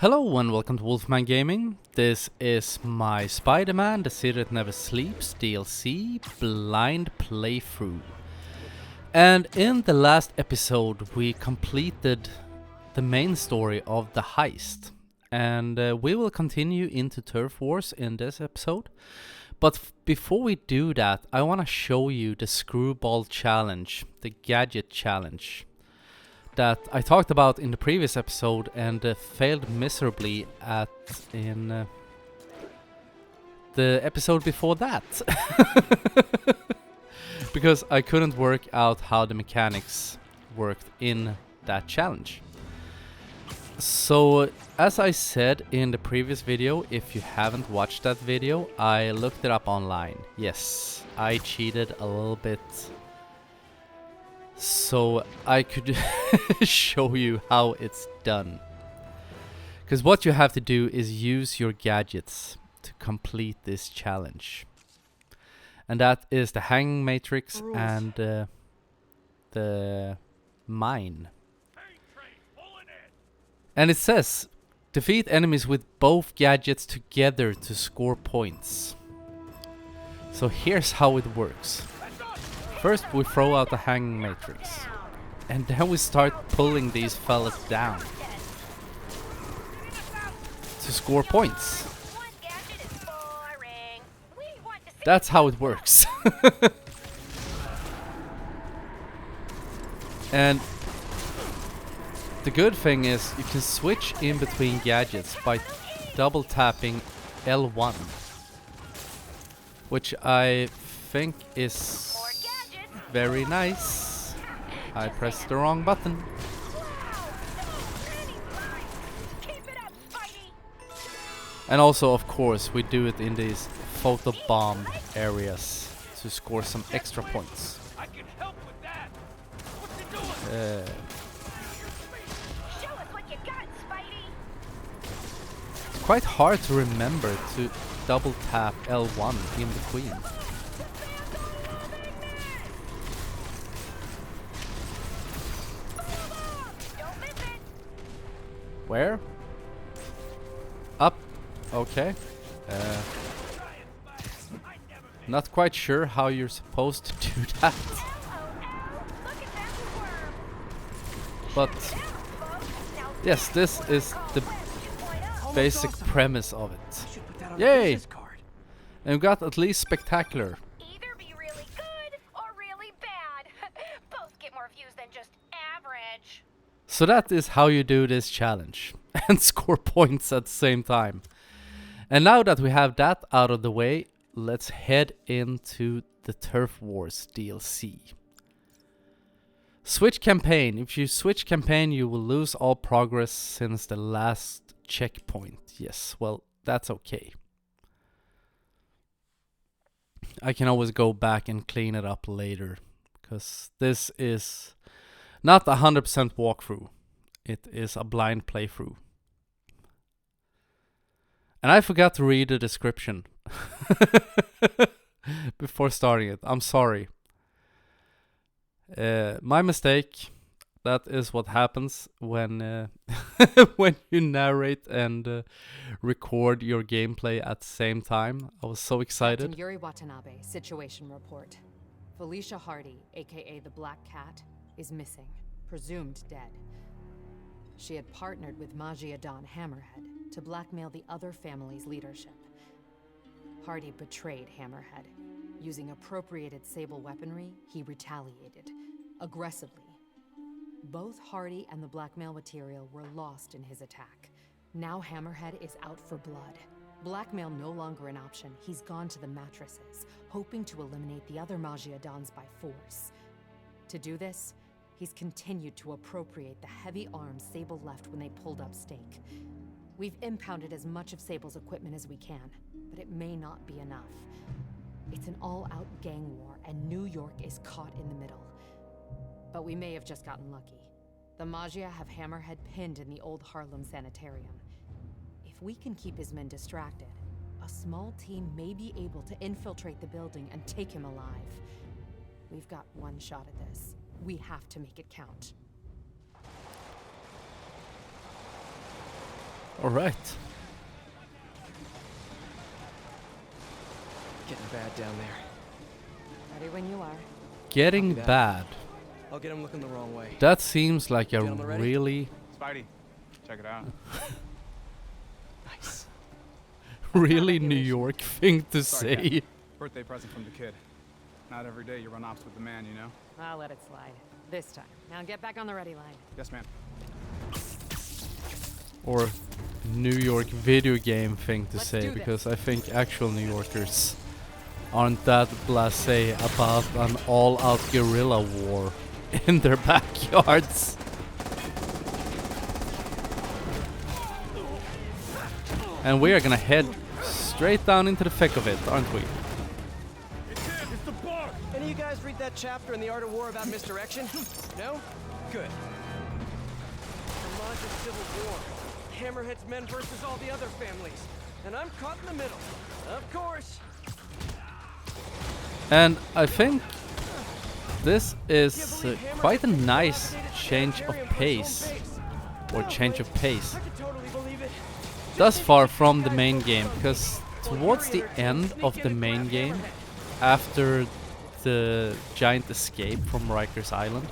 Hello and welcome to Wolfman Gaming. This is my Spiderman, the City That Never Sleeps DLC blind playthrough. And in the last episode we completed the main story of the heist. And we will continue into Turf Wars in this episode. But before we do that, I want to show you the Screwball Challenge, the Gadget Challenge, that I talked about in the previous episode and failed miserably at in the episode before that. Because I couldn't work out how the mechanics worked in that challenge. So, as I said in the previous video, if you haven't watched that video, I looked it up online. Yes, I cheated a little bit, so I could show you how it's done. Because what you have to do is use your gadgets to complete this challenge. And that is the hanging matrix and the mine. And it says, defeat enemies with both gadgets together to score points. So here's how it works. First we throw out the hanging matrix, and then we start pulling these fellas down to score points. That's how it works. And the good thing is you can switch in between gadgets by double tapping L1, which I think is very nice. I pressed the wrong button. And also, of course, we do it in these photobomb areas to score some extra points. It's quite hard to remember to double tap L1 in between. Where? Up. Okay. Not quite sure how you're supposed to do that. But yes, this is the basic premise of it. Yay! And we got at least spectacular. Either be really good or really bad. Both get more views than just average. So that is how you do this challenge and score points at the same time. And now that we have that out of the way, let's head into the Turf Wars DLC. Switch campaign. If you switch campaign, you will lose all progress since the last checkpoint. Yes, well, that's okay. I can always go back and clean it up later, because this is not a 100% walkthrough. It is a blind playthrough. And I forgot to read the description before starting it. I'm sorry. My mistake. That is what happens when when you narrate and record your gameplay at the same time. I was so excited. Captain Yuri Watanabe, situation report. Felicia Hardy, aka the Black Cat, is missing, presumed dead. She had partnered with Magia Don Hammerhead to blackmail the other family's leadership. Hardy betrayed Hammerhead. Using appropriated Sable weaponry, he retaliated, aggressively. Both Hardy and the blackmail material were lost in his attack. Now Hammerhead is out for blood. Blackmail no longer an option. He's gone to the mattresses, hoping to eliminate the other Magia Dons by force. To do this, he's continued to appropriate the heavy arms Sable left when they pulled up stake. We've impounded as much of Sable's equipment as we can, but it may not be enough. It's an all-out gang war, and New York is caught in the middle. But we may have just gotten lucky. The Magia have Hammerhead pinned in the old Harlem sanitarium. If we can keep his men distracted, a small team may be able to infiltrate the building and take him alive. We've got one shot at this. We have to make it count. Alright. Getting bad down there. Ready when you are. Getting Copy that. bad. I'll get him looking the wrong way. That seems like a Gentlemen ready? really, Spidey, check it out. Nice. really New York thing to Sorry, say. Birthday present from the kid. Not every day you run ops with the man, you know? I'll let it slide. This time. Now get back on the ready line. Yes, ma'am. Or New York video game thing to Let's say, do this. because I think actual New Yorkers aren't that blasé about an all-out guerrilla war in their backyards. And we are gonna head straight down into the thick of it, aren't we? Any of you guys read that chapter in The Art of War about misdirection? No? Good. Vermont's Civil War. Hammerhead's men versus all the other families. And I'm caught in the middle. Of course. And I think this is quite a nice change of pace, or change of pace, I could totally believe it. thus far from the main game, because towards the end of the main game, after the giant escape from Rikers Island,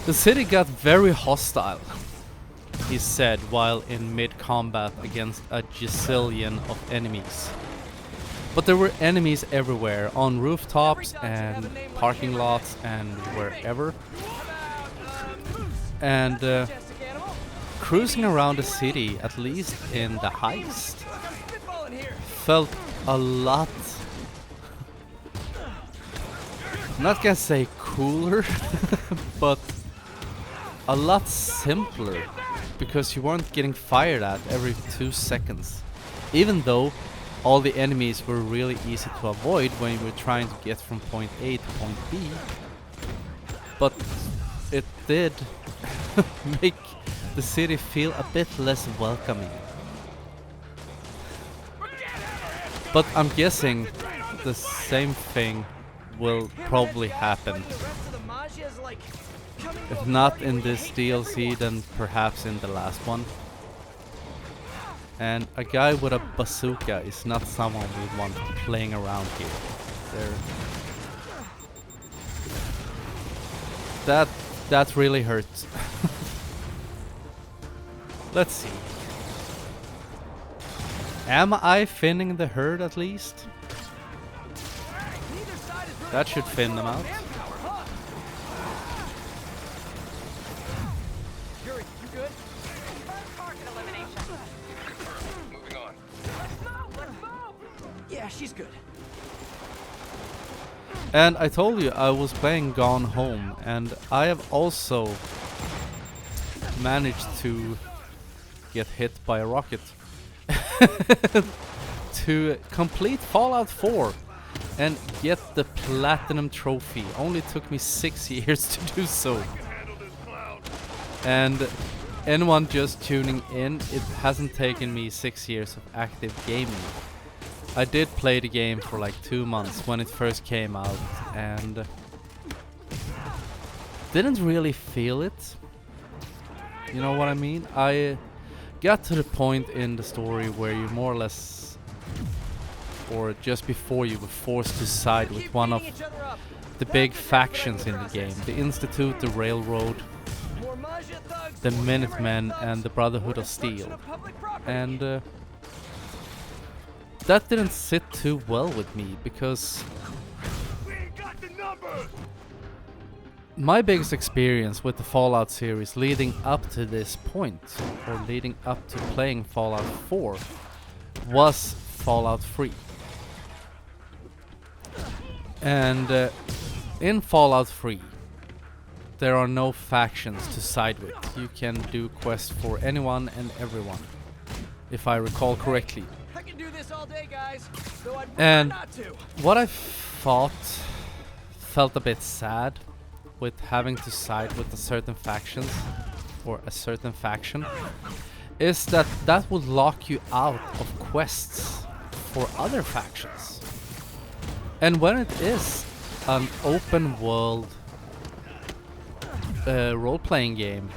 the city got very hostile, he said, while in mid-combat against a gazillion of enemies. But there were enemies everywhere, on rooftops and parking lots and wherever. And Majestic animal. cruising around the city, at least in the Heist, Look, I'm spitballing here. felt a lot, I'm not gonna say cooler, but a lot simpler, because you weren't getting fired at every 2 seconds. Even though all the enemies were really easy to avoid when you were trying to get from point A to point B. But it did make the city feel a bit less welcoming. But I'm guessing the same thing will probably happen. The rest of the Magia's like coming to If a not party in with this DLC, everyone. then perhaps in the last one. And a guy with a bazooka is not someone we want playing around here. That really hurts. Let's see. Am I thinning the herd at least? Neither side is really That should falling thin short them on out. manpower, huh? Yuri, you good? Target elimination. Moving on. Let's move! Yeah, she's good. And I told you I was playing Gone Home, and I have also managed to get hit by a rocket to complete Fallout 4 and get the Platinum Trophy. Only took me 6 years to do so. And anyone just tuning in, it hasn't taken me 6 years of active gaming. I did play the game for like 2 months when it first came out and didn't really feel it. You know what I mean? I got to the point in the story where you more or less, or just before, you were forced to side with Keep one of beating each other up. the big factions in the game. The Institute, the Railroad, More Magia thugs, the more Minutemen, Hammerhead and the thugs, Brotherhood more of Steel. destruction of public property. And that didn't sit too well with me, because my biggest experience with the Fallout series leading up to this point, or leading up to playing Fallout 4, was Fallout 3. And in Fallout 3, there are no factions to side with. You can do quests for anyone and everyone, if I recall correctly. I can do this all day, guys. Though I'd prefer And not to. what I felt a bit sad with having to side with a certain factions, or a certain faction, is that that would lock you out of quests for other factions. And when it is an open world role-playing game,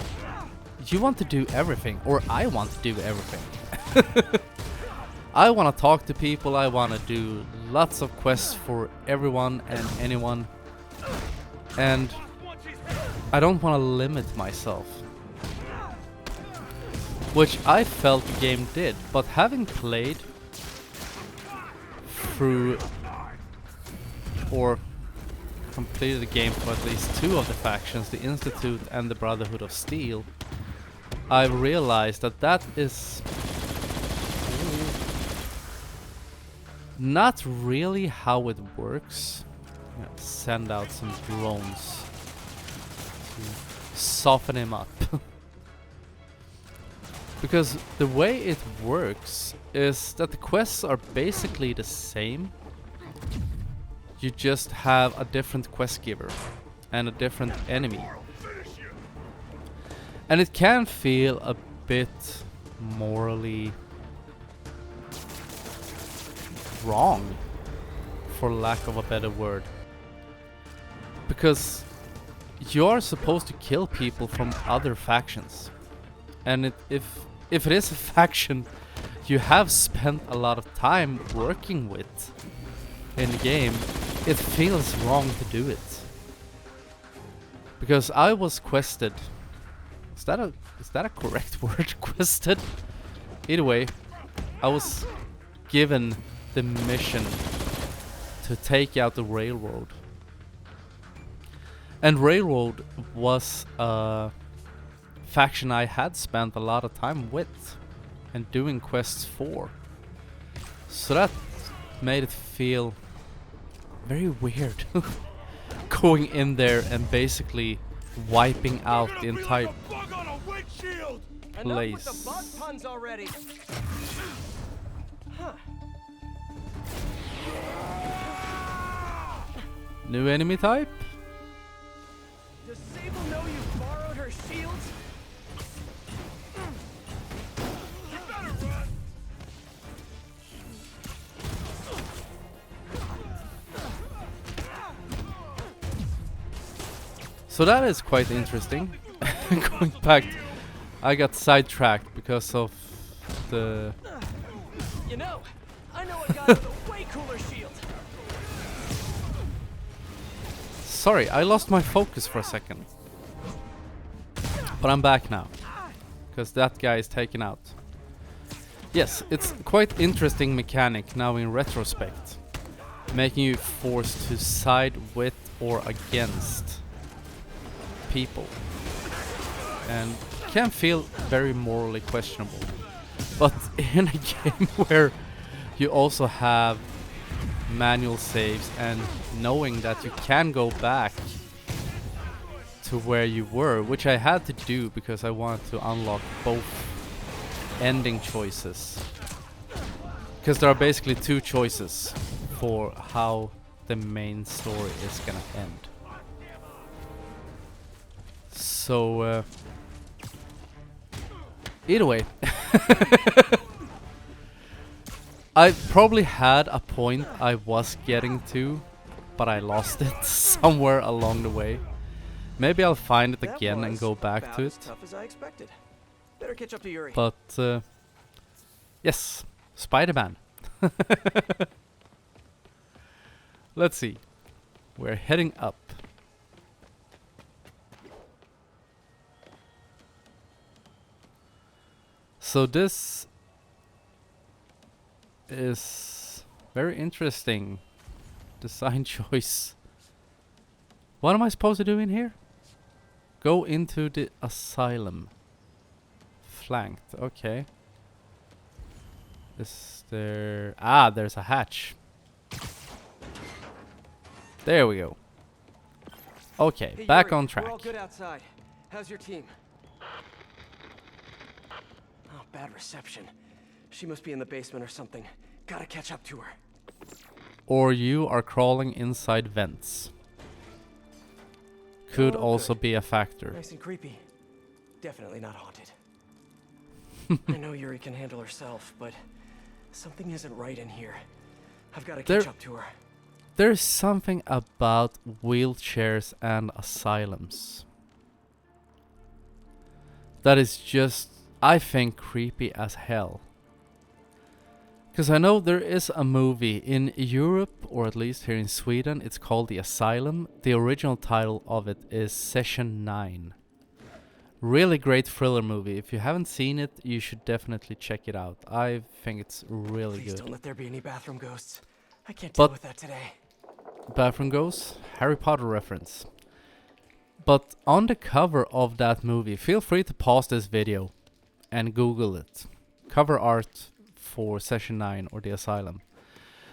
you want to do everything, or I want to do everything. I want to talk to people, I want to do lots of quests for everyone and anyone, and I don't want to limit myself. Which I felt the game did, but having played through or completed the game for at least two of the factions, the Institute and the Brotherhood of Steel, I realized that that is not really how it works. Send out some drones to soften him up. Because the way it works is that the quests are basically the same. You just have a different quest giver and a different enemy. And it can feel a bit morally wrong, for lack of a better word. Because you're supposed to kill people from other factions. And if it is a faction you have spent a lot of time working with in the game, it feels wrong to do it. Because I was quested. Is that a correct word? Quested? Either way, I was given the mission to take out the railroad. And railroad was a faction I had spent a lot of time with and doing quests for. So that made it feel very weird going in there and basically wiping out the entire Enough with the place. bug puns already. Huh. New enemy type? Does Sable know you borrowed her shields? So that is quite interesting. Going back, I got sidetracked because of the... You know, I know a guy with a way cooler shield. Sorry, I lost my focus for a second. But I'm back now. Because that guy is taken out. Yes, it's quite interesting mechanic now in retrospect. Making you forced to side with or against people. And can feel very morally questionable. But in a game where you also have manual saves and knowing that you can go back to where you were, which I had to do because I wanted to unlock both ending choices. Because there are basically two choices for how the main story is gonna end. So, either way, I probably had a point I was getting to, but I lost it somewhere along the way. Maybe I'll find it That again and was go back about to as it. tough as I expected. Better catch up to Yuri. But, yes, Spiderman. Let's see. We're heading up. So this is very interesting design choice. What am I supposed to do in here? Go into the asylum. Flanked, okay. Is there... Ah, there's a hatch. There we go. Okay, Hey, back Yuri, on track. We're all good outside. How's your team? Oh, bad reception. She must be in the basement or something. Gotta catch up to her. Or you are crawling inside vents. Could Oh, also good. be a factor. Nice and creepy. Definitely not haunted. I know Yuri can handle herself, but something isn't right in here. I've got to catch up to her. There's something about wheelchairs and asylums that is just, I think, creepy as hell. Because I know there is a movie in Europe, or at least here in Sweden, it's called The Asylum. The original title of it is Session 9. Really great thriller movie. If you haven't seen it, you should definitely check it out. I think it's really Please good. don't let there be any bathroom ghosts. I can't But- deal with that today. Bathroom Ghosts, Harry Potter reference. But on the cover of that movie, feel free to pause this video and Google it. Cover art for Session 9 or The Asylum.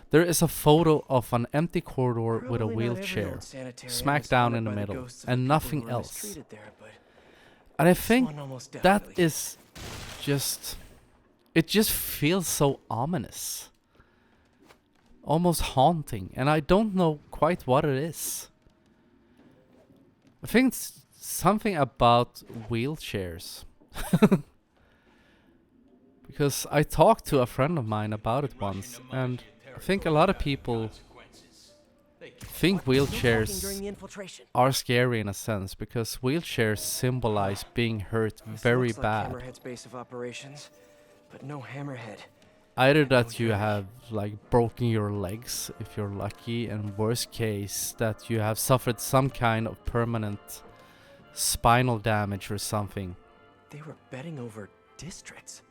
There is a photo of an empty corridor with a Probably not every wheelchair old sanitarium smack is down haunted in the by the middle ghosts of and the people nothing who were else. mistreated there, but And I this think one almost that definitely. is just... It just feels so ominous. Almost haunting. And I don't know quite what it is. I think it's something about wheelchairs. Because I talked to a friend of mine about it once, and I think a lot of people think No talking during wheelchairs the infiltration. are scary in a sense, because wheelchairs symbolize being hurt This very looks like bad. Hammerhead's base of operations, but no Hammerhead. Either that you have like broken your legs if you're lucky, and worst case that you have suffered some kind of permanent spinal damage or something. They were betting over districts.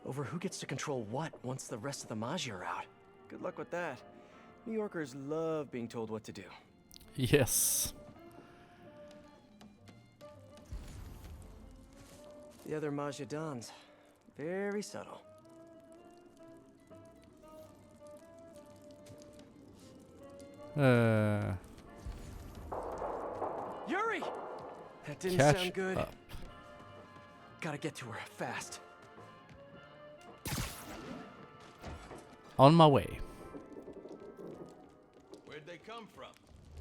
Over who gets to control what once the rest of the Magi are out. Good luck with that. New Yorkers love being told what to do. Yes. The other Magi Dons, very subtle. Yuri! That didn't Catch sound good. up. Gotta get to her fast. On my way. Where'd they come from?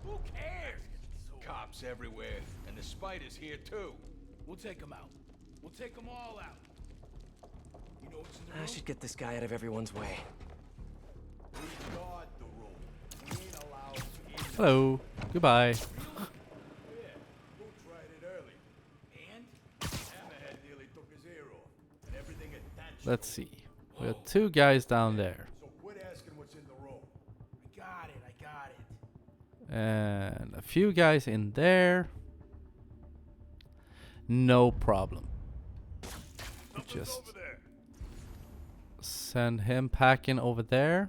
Who cares? Cops everywhere, and the spider's here too. We'll take them out. We'll take them all out. You know what's in the room? I should get this guy out of everyone's way. We guard the room. We ain't allowed to enter. Hello. Goodbye. Who tried it early? And? Hammerhead nearly took his ear off, and everything attached. Let's see. We got two guys down there. So quit asking what's in the room. I got it. I got it. And a few guys in there. No problem. Just Over there. send him packing over there.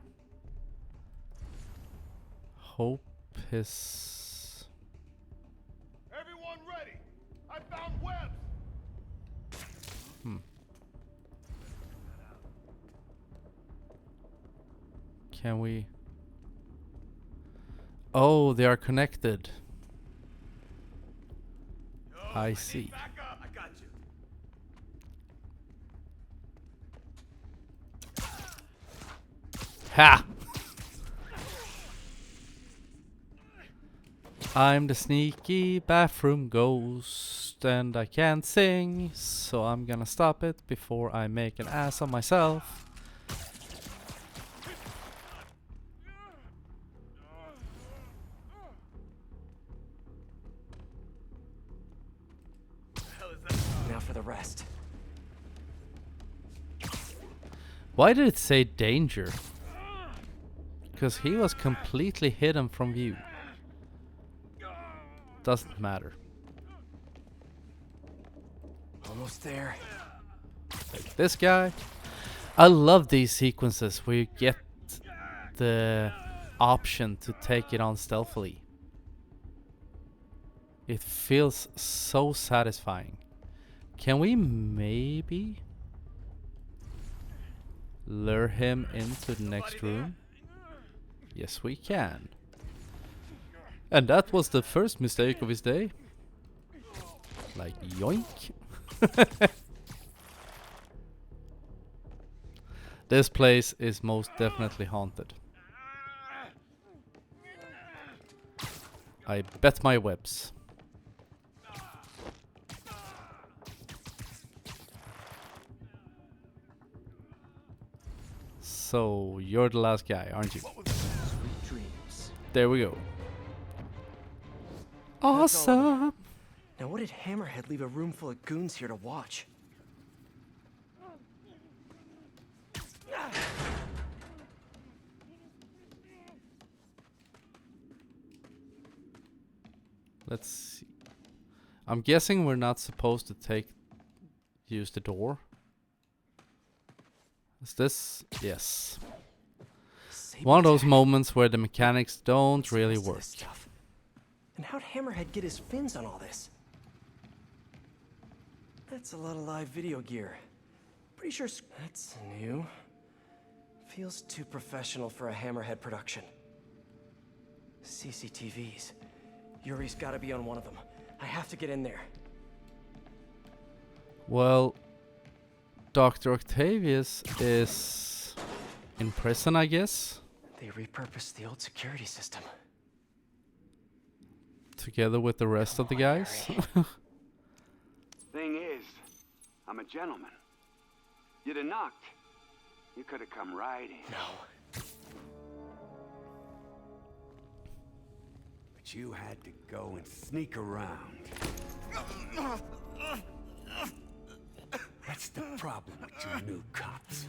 Hope his... Everyone ready. I found webs. Can we... Oh, they are connected. I see. Back up. I got you. Ha! I'm the sneaky bathroom ghost and I can't sing, so I'm gonna stop it before I make an ass of myself. Now for the rest. Why did it say danger? Because he was completely hidden from view. Doesn't matter. Almost there. Like this guy. I love these sequences where you get the option to take it on stealthily. It feels so satisfying. Can we maybe lure him into the next room? Yes, we can. And that was the first mistake of his day. Like, yoink. This place is most definitely haunted. I bet my webs. So, you're the last guy, aren't you? Dreams. There we go. all of them. Awesome! Now what did Hammerhead leave a room full of goons here to watch? Let's see. I'm guessing we're not supposed to use the door. Is this? Yes. One of those moments where the mechanics don't really work. And how'd Hammerhead get his fins on all this? That's a lot of live video gear. Pretty sure that's new. Feels too professional for a Hammerhead production. CCTVs. Yuri's gotta be on one of them. I have to get in there. Well, Dr. Octavius is in prison, I guess. They repurposed the old security system. Together with the rest of the guys. Thing is, I'm a gentleman. You'd have knocked. You could have come right in. No. But you had to go and sneak around. That's the problem with you new cops.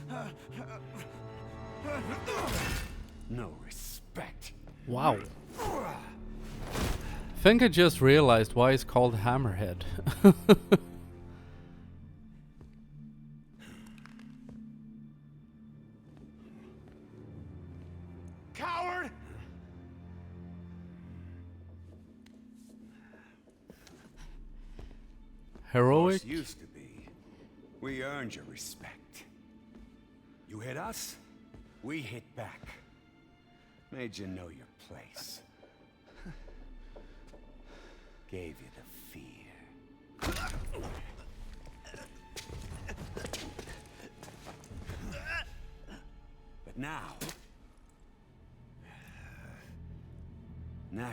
No respect. Wow. Think I just realized why it's called Hammerhead. Coward! Heroic? Used to be. We earned your respect. You hit us, we hit back. Made you know your place. Gave you the fear. But now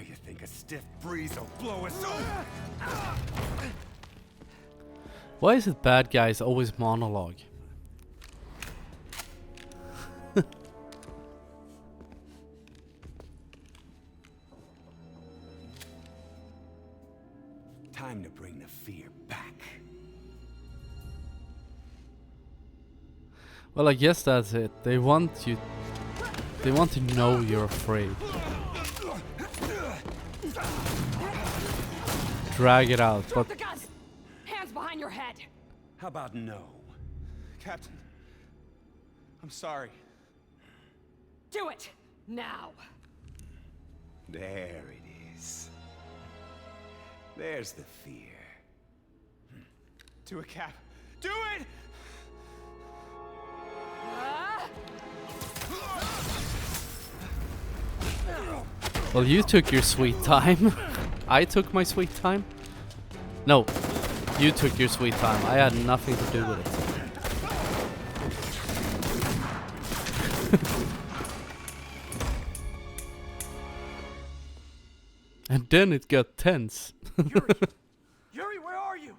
you think a stiff breeze will blow us over? Why is it bad guys always monologue? Time to bring the fear back. Well, I guess that's it. They want to know you're afraid. Drag it out, but The guns! Hands behind your head! How about no? Captain, I'm sorry. Do it! Now! There it is. There's the fear. Do it, Cap. Do it! well, you took your sweet time. I took my sweet time. No, you took your sweet time. I had nothing to do with it. And then it got tense. Yuri, where are you?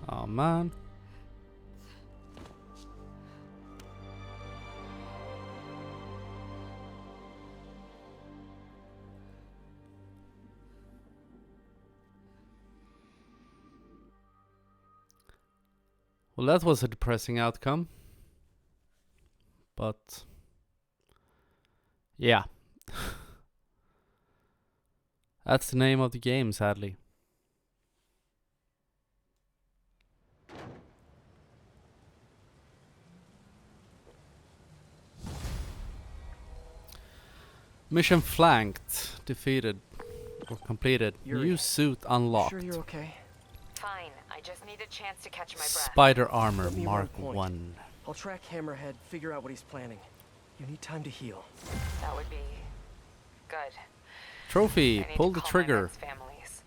Oh man. Well, that was a depressing outcome. But yeah. That's the name of the game, sadly. Mission flanked, defeated, or completed. Yuri, New suit unlocked. Sure you're okay? Fine, I just need a chance to catch my breath. Spider armor Let me Mark run point. 1. I'll track Hammerhead, figure out what he's planning. You need time to heal. That would be good. Trophy, I need pull to the call my trigger. men's families.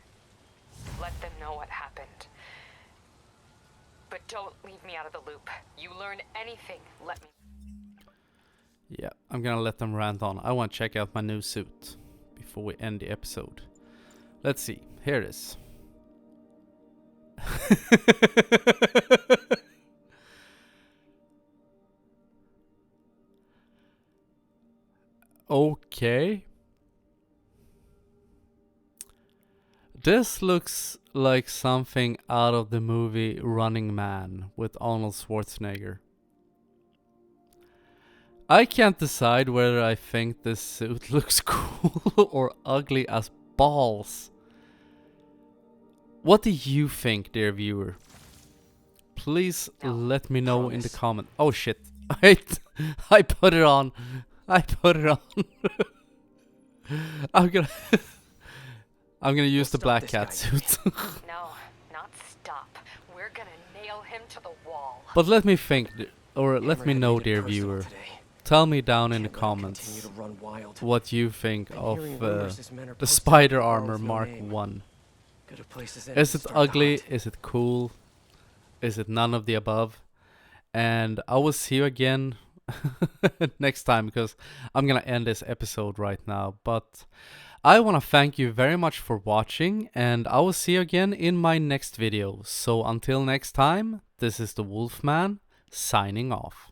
Let them know what happened. But don't leave me out of the loop. You learn anything, let me. Yeah, I'm gonna let them rant on. I want to check out my new suit. before we end the episode. Let's see. Here it is. Okay. This looks like something out of the movie Running Man with Arnold Schwarzenegger. I can't decide whether I think this suit looks cool or ugly as balls. What do you think, dear viewer? Please let me know in the comment. Oh shit. I put it on. I put it on. I'm gonna use the black cat suit. No, not stop. We're gonna nail him to the wall. But let me think, or let me know, dear viewer. Tell me down in the comments what you think of the Spider Armor Mark 1. Is it ugly? Is it cool? Is it none of the above? And I will see you again next time, because I'm gonna end this episode right now. But I want to thank you very much for watching, and I will see you again in my next video. So until next time, this is the Wolfman signing off.